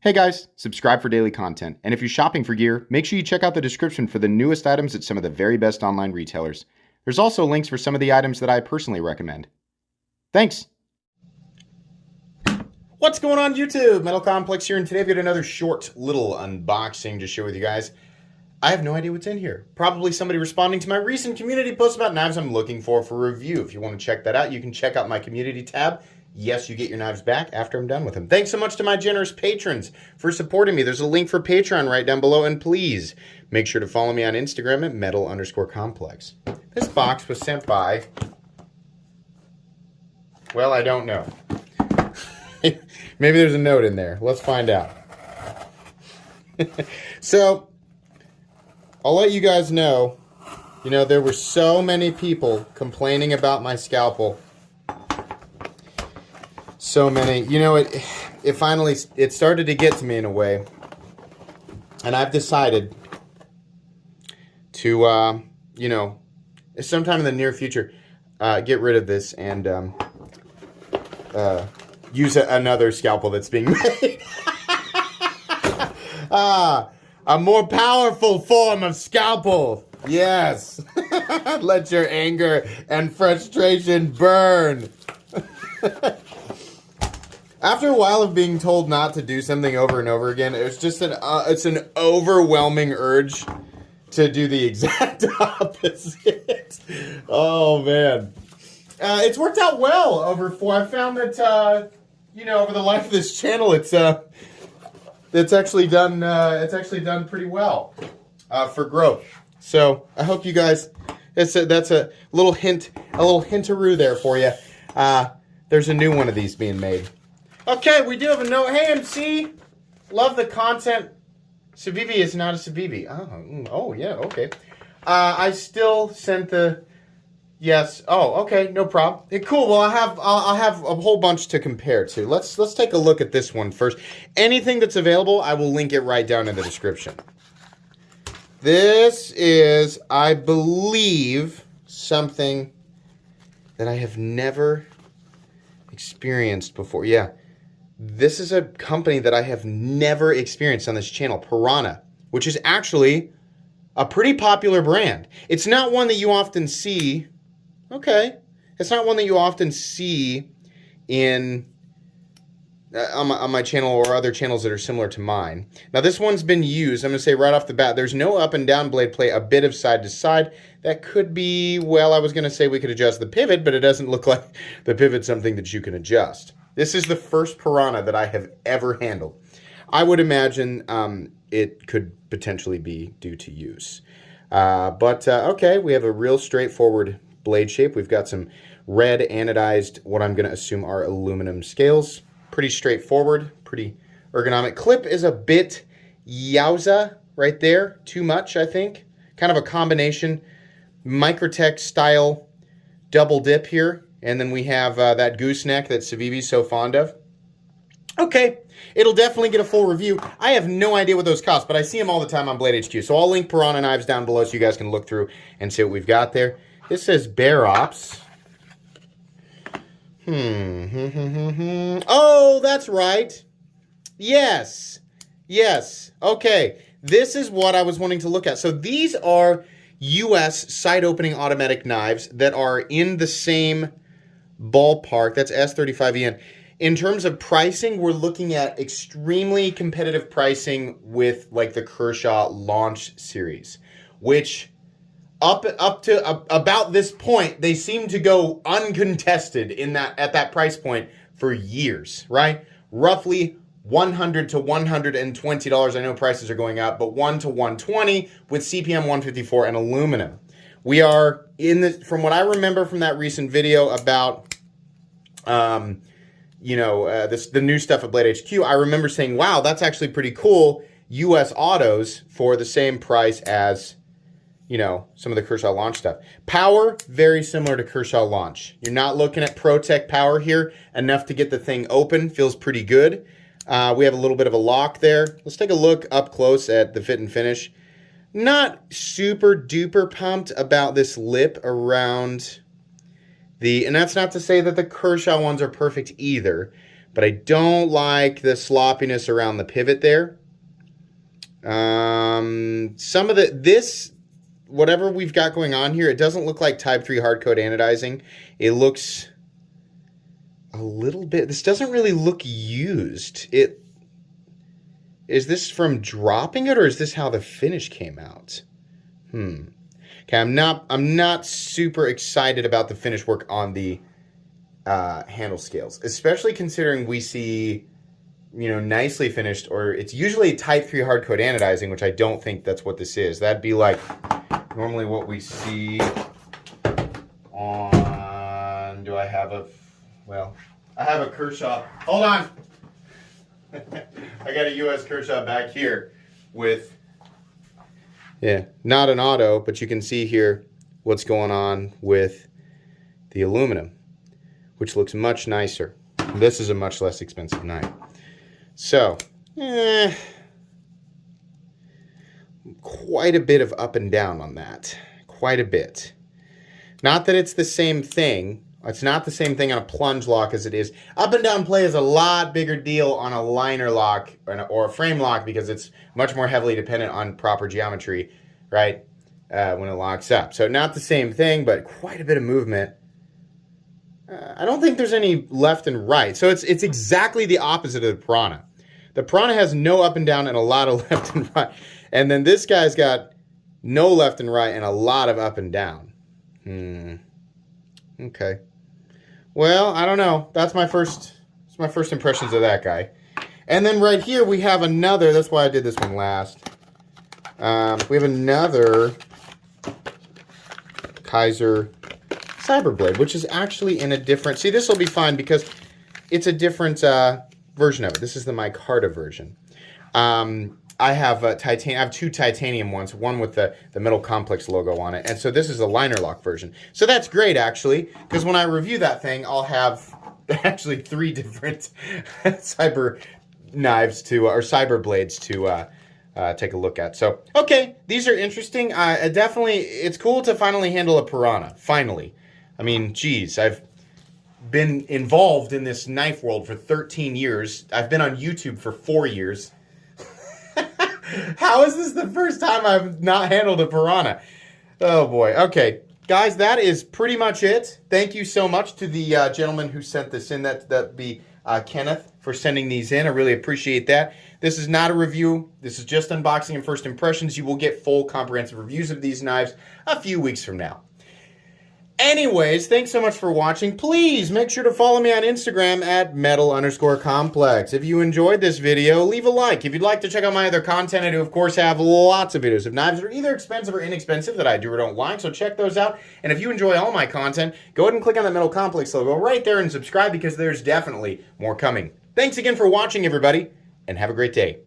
Hey guys, subscribe for daily content, and if you're shopping for gear, make sure you check out the description for the newest items at some of the very best online retailers. There's also links for some of the items that I personally recommend. Thanks! What's going on YouTube? Metal Complex here, and today I've got another short little unboxing to share with you guys. I have no idea what's in here. Probably somebody responding to my recent community post about knives I'm looking for review. If you want to check that out, you can check out my community tab. Yes, you get your knives back after I'm done with them. Thanks so much to my generous patrons for supporting me. There's a link for Patreon right down below, and please make sure to follow me on Instagram at metal_complex. This box was sent by, well, I don't know. Maybe there's a note in there. Let's find out. So, I'll let you guys know, there were so many people complaining about my scalpel. So many. It finally started to get to me in a way. And I've decided to, sometime in the near future, get rid of this and use another scalpel that's being made. A more powerful form of scalpel. Yes. Let your anger and frustration burn. After a while of being told not to do something over and over again, it's just it's an overwhelming urge to do the exact opposite. Oh man, it's worked out well I found that over the life of this channel, it's actually done pretty well for growth. So I hope you guys. That's a little hintaroo there for you. There's a new one of these being made. Okay, we do have a note. Hey, MC, love the content. Civivi is not a Civivi. Oh, yeah, okay. I still sent the, yes. Oh, okay, no problem. Cool. Well, I'll have a whole bunch to compare to. Let's take a look at this one first. Anything that's available, I will link it right down in the description. This is, I believe, something that I have never experienced before. Yeah. This is a company that I have never experienced on this channel, Piranha, which is actually a pretty popular brand. It's not one that you often see. Okay. It's not one that you often see in on my channel or other channels that are similar to mine. Now, this one's been used. I'm going to say right off the bat, there's no up and down blade play, a bit of side to side. That could be, well, I was going to say we could adjust the pivot, but it doesn't look like the pivot's something that you can adjust. This is the first Piranha that I have ever handled. I would imagine it could potentially be due to use. Okay, we have a real straightforward blade shape. We've got some red anodized, what I'm going to assume are aluminum scales. Pretty straightforward, pretty ergonomic. Clip is a bit yowza right there. Too much, I think. Kind of a combination. Microtech style double dip here. And then we have that gooseneck that Civivi's so fond of. Okay, it'll definitely get a full review. I have no idea what those cost, but I see them all the time on Blade HQ. So I'll link Piranha knives down below so you guys can look through and see what we've got there. This says Bear Ops. Oh, that's right. Yes. Yes. Okay. This is what I was wanting to look at. So these are US side opening automatic knives that are in the same ballpark. That's S35EN. In terms of pricing, we're looking at extremely competitive pricing with like the Kershaw Launch series, which up to about this point, they seem to go uncontested at that price point for years, right? Roughly $100 to $120. I know prices are going up, but $1 to $120 with CPM 154 and aluminum. We are from what I remember from that recent video about, the new stuff at Blade HQ. I remember saying, "Wow, that's actually pretty cool." U.S. autos for the same price as, some of the Kershaw Launch stuff. Power, very similar to Kershaw Launch. You're not looking at ProTech power here. Enough to get the thing open. Feels pretty good. We have a little bit of a lock there. Let's take a look up close at the fit and finish. Not super duper pumped about this lip around and that's not to say that the Kershaw ones are perfect either, but I don't like the sloppiness around the pivot there. Some of whatever we've got going on here, it doesn't look like Type 3 hardcode anodizing. It looks a little bit, this doesn't really look used. Is this from dropping it, or is this how the finish came out? Okay, I'm not super excited about the finish work on the handle scales, especially considering we see, nicely finished, or it's usually Type 3 hardcode anodizing, which I don't think that's what this is. That'd be like normally what we see on, I have a Kershaw. Hold on. I got a US Kershaw back here with, not an auto, but you can see here what's going on with the aluminum, which looks much nicer. This is a much less expensive knife. So, quite a bit of up and down on that. Quite a bit. Not that it's the same thing. It's not the same thing on a plunge lock as it is. Up and down play is a lot bigger deal on a liner lock or a frame lock because it's much more heavily dependent on proper geometry, right, when it locks up. So not the same thing, but quite a bit of movement. I don't think there's any left and right. So it's exactly the opposite of the Piranha. The Piranha has no up and down and a lot of left and right. And then this guy's got no left and right and a lot of up and down. Okay. Well, I don't know. That's my first impressions of that guy. And then right here we have another, that's why I did this one last. We have another Kaiser Cyberblade, which is actually in a different, see, this will be fine because it's a different version of it. This is the micarta version. I have two titanium ones, one with the Metal Complex logo on it. And so this is the liner lock version. So that's great, actually, because when I review that thing, I'll have actually 3 different cyber knives or cyber blades to take a look at. So, okay, these are interesting. It's cool to finally handle a Piranha, finally. I mean, geez, I've been involved in this knife world for 13 years. I've been on YouTube for 4 years. How is this the first time I've not handled a Piranha? Oh boy. Okay, guys, that is pretty much it. Thank you so much to the gentleman who sent this in. That'd be Kenneth, for sending these in. I really appreciate that. This is not a review. This is just unboxing and first impressions. You will get full comprehensive reviews of these knives a few weeks from now. Anyways, thanks so much for watching. Please make sure to follow me on Instagram at metal_complex. If you enjoyed this video, leave a like. If you'd like to check out my other content, I do, of course, have lots of videos of knives that are either expensive or inexpensive that I do or don't like, so check those out. And if you enjoy all my content, go ahead and click on the Metal Complex logo right there and subscribe because there's definitely more coming. Thanks again for watching, everybody, and have a great day.